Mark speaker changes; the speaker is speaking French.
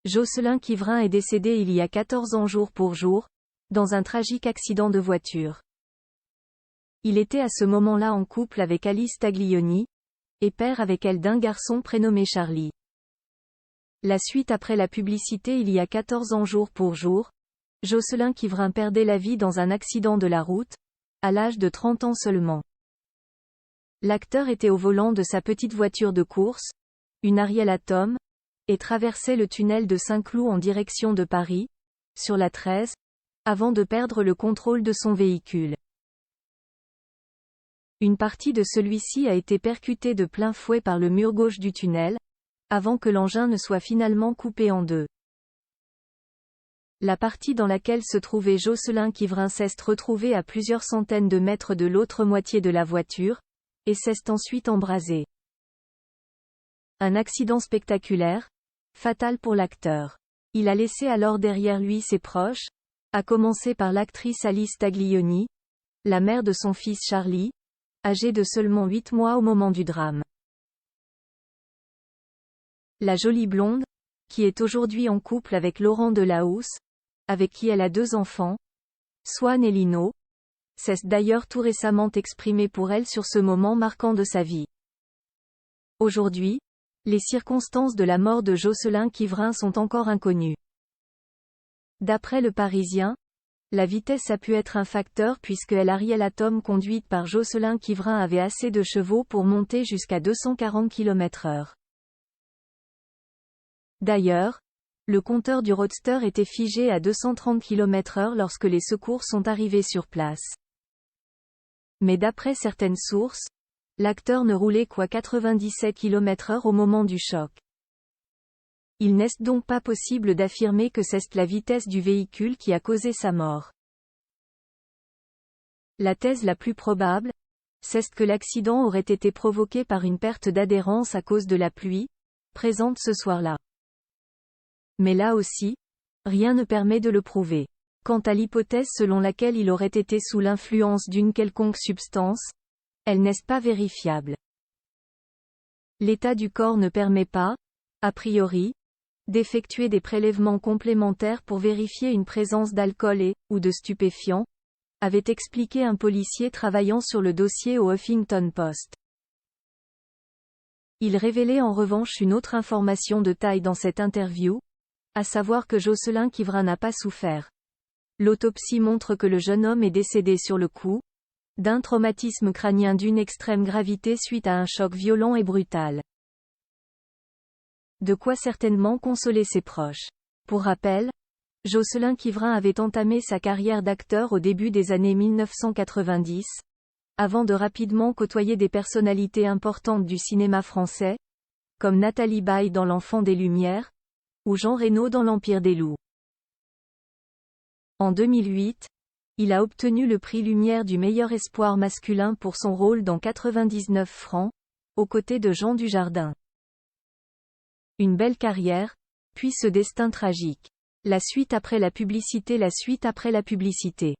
Speaker 1: Jocelyn Quivrin est décédé il y a 14 ans jour pour jour, dans un tragique accident de voiture. Il était à ce moment-là en couple avec Alice Taglioni, et père avec elle d'un garçon prénommé Charlie. La suite après la publicité il y a 14 ans jour pour jour, Jocelyn Quivrin perdait la vie dans un accident de la route, à l'âge de 30 ans seulement. L'acteur était au volant de sa petite voiture de course, une Ariel Atom, et traversait le tunnel de Saint-Cloud en direction de Paris, sur la 13, avant de perdre le contrôle de son véhicule. Une partie de celui-ci a été percutée de plein fouet par le mur gauche du tunnel, avant que l'engin ne soit finalement coupé en deux. La partie dans laquelle se trouvait Jocelyn Quivrin s'est retrouvée à plusieurs centaines de mètres de l'autre moitié de la voiture, et s'est ensuite embrasée. Un accident spectaculaire, fatal pour l'acteur. Il a laissé alors derrière lui ses proches, à commencer par l'actrice Alice Taglioni, la mère de son fils Charlie, âgé de seulement 8 mois au moment du drame. La jolie blonde, qui est aujourd'hui en couple avec Laurent Delahousse, avec qui elle a 2 enfants, Swan et Lino, s'est d'ailleurs tout récemment exprimé pour elle sur ce moment marquant de sa vie. Aujourd'hui, les circonstances de la mort de Jocelyn Quivrin sont encore inconnues. D'après Le Parisien, la vitesse a pu être un facteur puisque l'Ariel Atom conduite par Jocelyn Quivrin avait assez de chevaux pour monter jusqu'à 240 km/h. D'ailleurs, le compteur du roadster était figé à 230 km/h lorsque les secours sont arrivés sur place. Mais d'après certaines sources, l'acteur ne roulait qu'à 97 km/h au moment du choc. Il n'est donc pas possible d'affirmer que c'est la vitesse du véhicule qui a causé sa mort. La thèse la plus probable, c'est que l'accident aurait été provoqué par une perte d'adhérence à cause de la pluie, présente ce soir-là. Mais là aussi, rien ne permet de le prouver. Quant à l'hypothèse selon laquelle il aurait été sous l'influence d'une quelconque substance, elle n'est pas vérifiable. L'état du corps ne permet pas, a priori, d'effectuer des prélèvements complémentaires pour vérifier une présence d'alcool ou de stupéfiants, avait expliqué un policier travaillant sur le dossier au Huffington Post. Il révélait en revanche une autre information de taille dans cette interview, à savoir que Jocelyn Quivrin n'a pas souffert. L'autopsie montre que le jeune homme est décédé sur le coup, d'un traumatisme crânien d'une extrême gravité suite à un choc violent et brutal. De quoi certainement consoler ses proches. Pour rappel, Jocelyn Quivrin avait entamé sa carrière d'acteur au début des années 1990, avant de rapidement côtoyer des personnalités importantes du cinéma français, comme Nathalie Baye dans L'Enfant des Lumières, ou Jean Reno dans L'Empire des Loups. En 2008, il a obtenu le prix Lumière du meilleur espoir masculin pour son rôle dans 99 francs, aux côtés de Jean Dujardin. Une belle carrière, puis ce destin tragique. La suite après la publicité.